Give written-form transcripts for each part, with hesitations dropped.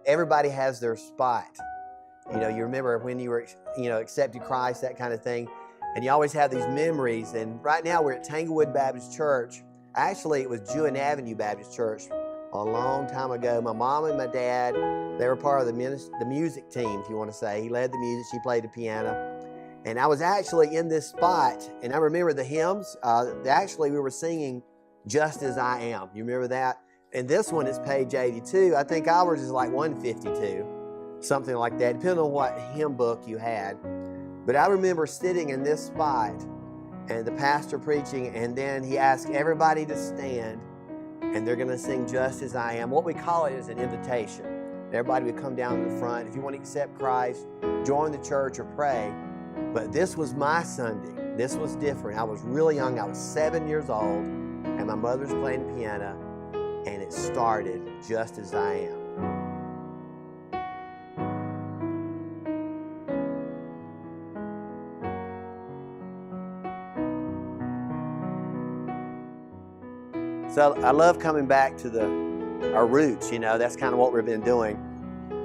everybody has their spot. You know, you remember when you were, accepted Christ, that kind of thing. And you always have these memories. And right now we're at Tanglewood Baptist Church. Actually, it was Jewin Avenue Baptist Church a long time ago. My mom and my dad, they were part of the music team, if you want to say. He led the music, she played the piano. And I was actually in this spot, and I remember the hymns. Actually, we were singing Just As I Am. You remember that? And this one is page 82. I think ours is like 152, something like that, depending on what hymn book you had. But I remember sitting in this spot and the pastor preaching, and then he asked everybody to stand, and they're going to sing Just As I Am. What we call it is an invitation. Everybody would come down to the front. If you want to accept Christ, join the church or pray. But this was my Sunday. This was different. I was really young. I was 7 years old, and my mother was playing the piano, and it started Just As I Am. So I love coming back to our roots, that's kind of what we've been doing.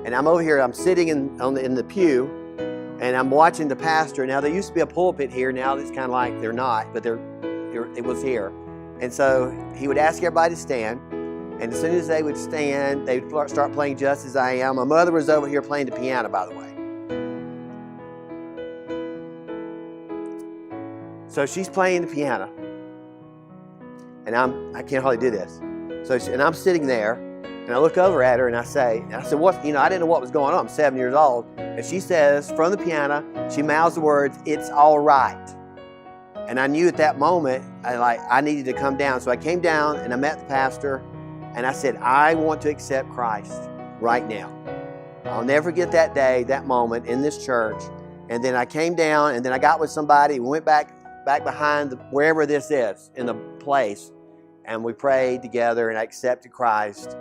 And I'm over here, I'm sitting in the pew, and I'm watching the pastor. Now, there used to be a pulpit here. Now it's kind of like they're not, but it was here. And so he would ask everybody to stand. And as soon as they would stand, they would start playing Just As I Am. My mother was over here playing the piano, by the way. So she's playing the piano. And I can't hardly do this. And I'm sitting there, and I look over at her, and I said, what? I didn't know what was going on. I'm 7 years old. And she says, from the piano, she mouths the words, "It's all right." And I knew at that moment, I needed to come down. So I came down, and I met the pastor, and I said, I want to accept Christ right now. I'll never forget that day, that moment in this church. And then I came down, and then I got with somebody, and went back behind wherever this is, in the place, and we prayed together, and I accepted Christ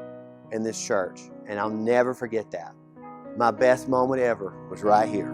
in this church. And I'll never forget that. My best moment ever was right here.